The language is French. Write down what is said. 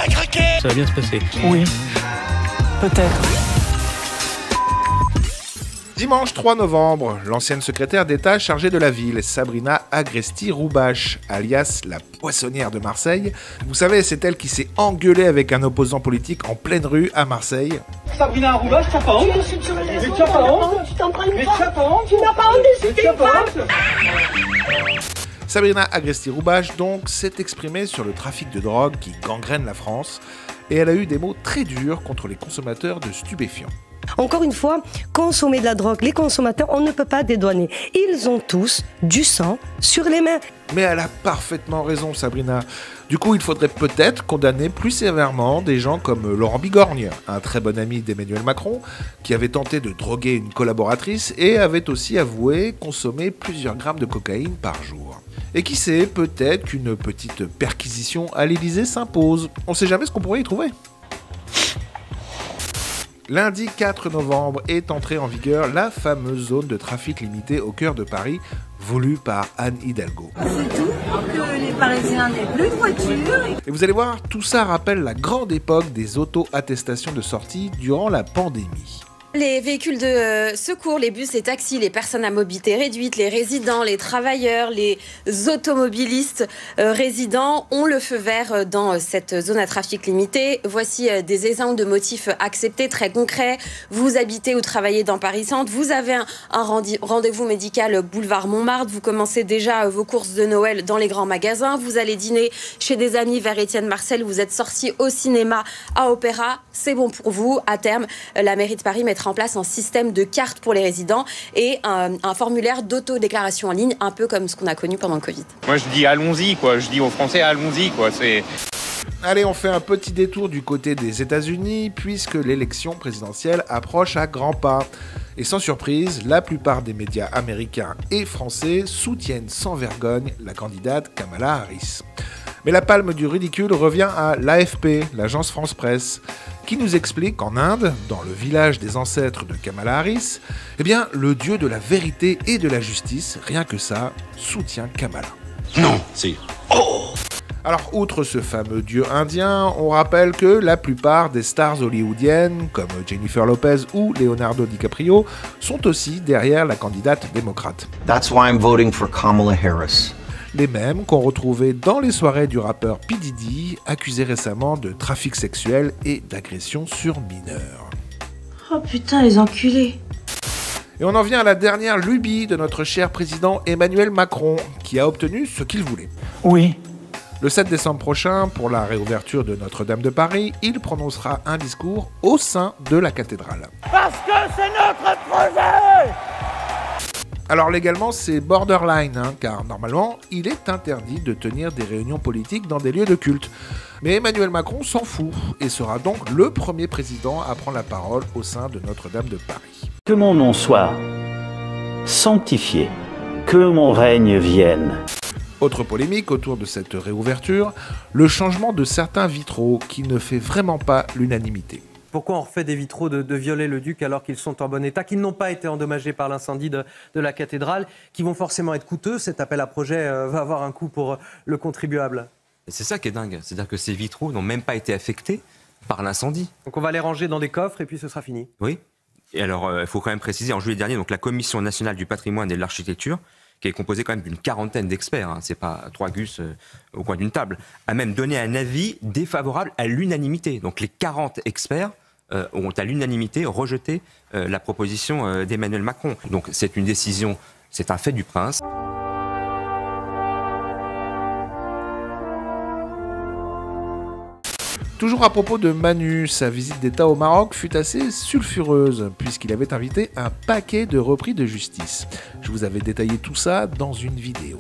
t'as craqué! Ça va bien se passer. Oui, peut-être. Dimanche 3 novembre, l'ancienne secrétaire d'État chargée de la ville, Sabrina Agresti-Roubache, alias la poissonnière de Marseille. Vous savez, c'est elle qui s'est engueulée avec un opposant politique en pleine rue à Marseille. Sabrina Roubache, t'as pas honte? Mais tu n'as pas honte? Tu t'en prends Mais pas. tu n'as pas honte? Tu n'as pas honte de Mais tu n'as pas honte? Sabrina Agresti-Roubache donc s'est exprimée sur le trafic de drogue qui gangrène la France et elle a eu des mots très durs contre les consommateurs de stupéfiants. Encore une fois, consommer de la drogue, les consommateurs, on ne peut pas dédouaner. Ils ont tous du sang sur les mains. Mais elle a parfaitement raison, Sabrina. Du coup, il faudrait peut-être condamner plus sévèrement des gens comme Laurent Bigorgne, un très bon ami d'Emmanuel Macron, qui avait tenté de droguer une collaboratrice et avait aussi avoué consommer plusieurs grammes de cocaïne par jour. Et qui sait, peut-être qu'une petite perquisition à l'Élysée s'impose. On sait jamais ce qu'on pourrait y trouver. Lundi 4 novembre est entrée en vigueur la fameuse zone de trafic limité au cœur de Paris, voulue par Anne Hidalgo. C'est tout pour que les Parisiens n'aient plus de voiture. Et vous allez voir, tout ça rappelle la grande époque des auto-attestations de sortie durant la pandémie. Les véhicules de secours, les bus, les taxis, les personnes à mobilité réduite, les résidents, les travailleurs, les automobilistes résidents ont le feu vert dans cette zone à trafic limité. Voici des exemples de motifs acceptés très concrets. Vous habitez ou travaillez dans Paris-Centre, vous avez un rendez-vous médical boulevard Montmartre, vous commencez déjà vos courses de Noël dans les grands magasins, vous allez dîner chez des amis vers Étienne Marcel, vous êtes sorti au cinéma, à Opéra, c'est bon pour vous. À terme, la mairie de Paris mettra en place un système de cartes pour les résidents et un formulaire d'autodéclaration en ligne, un peu comme ce qu'on a connu pendant le Covid. Moi je dis allons-y quoi, je dis aux Français allons-y quoi, c'est... Allez, on fait un petit détour du côté des États-Unis puisque l'élection présidentielle approche à grands pas. Et sans surprise, la plupart des médias américains et français soutiennent sans vergogne la candidate Kamala Harris. Mais la palme du ridicule revient à l'AFP, l'agence France-Presse, qui nous explique qu'en Inde, dans le village des ancêtres de Kamala Harris, eh bien, le dieu de la vérité et de la justice, rien que ça, soutient Kamala. Non, c'est... Oh! Alors, outre ce fameux dieu indien, on rappelle que la plupart des stars hollywoodiennes, comme Jennifer Lopez ou Leonardo DiCaprio, sont aussi derrière la candidate démocrate. That's why I'm voting for Kamala Harris. Les mêmes qu'on retrouvait dans les soirées du rappeur P. Diddy, accusé récemment de trafic sexuel et d'agression sur mineurs. Oh putain, les enculés. Et on en vient à la dernière lubie de notre cher président Emmanuel Macron, qui a obtenu ce qu'il voulait. Oui, Le 7 décembre prochain, pour la réouverture de Notre-Dame de Paris, il prononcera un discours au sein de la cathédrale. Parce que c'est notre projet! Alors légalement, c'est borderline, car normalement, il est interdit de tenir des réunions politiques dans des lieux de culte. Mais Emmanuel Macron s'en fout, et sera donc le premier président à prendre la parole au sein de Notre-Dame de Paris. Que mon nom soit sanctifié, que mon règne vienne. Autre polémique autour de cette réouverture, le changement de certains vitraux qui ne fait vraiment pas l'unanimité. Pourquoi on refait des vitraux de Viollet-le-Duc alors qu'ils sont en bon état, qu'ils n'ont pas été endommagés par l'incendie de la cathédrale, qui vont forcément être coûteux? Cet appel à projet va avoir un coût pour le contribuable. C'est ça qui est dingue, c'est-à-dire que ces vitraux n'ont même pas été affectés par l'incendie. Donc on va les ranger dans des coffres et puis ce sera fini. Oui, et alors il faut quand même préciser, en juillet dernier, donc, la Commission nationale du patrimoine et de l'architecture, qui est composée quand même d'une quarantaine d'experts, c'est pas 3 gus au coin d'une table, a même donné un avis défavorable à l'unanimité. Donc les 40 experts ont à l'unanimité rejeté la proposition d'Emmanuel Macron. Donc c'est une décision, c'est un fait du prince. Toujours à propos de Manu, sa visite d'État au Maroc fut assez sulfureuse, puisqu'il avait invité un paquet de repris de justice. Je vous avais détaillé tout ça dans une vidéo.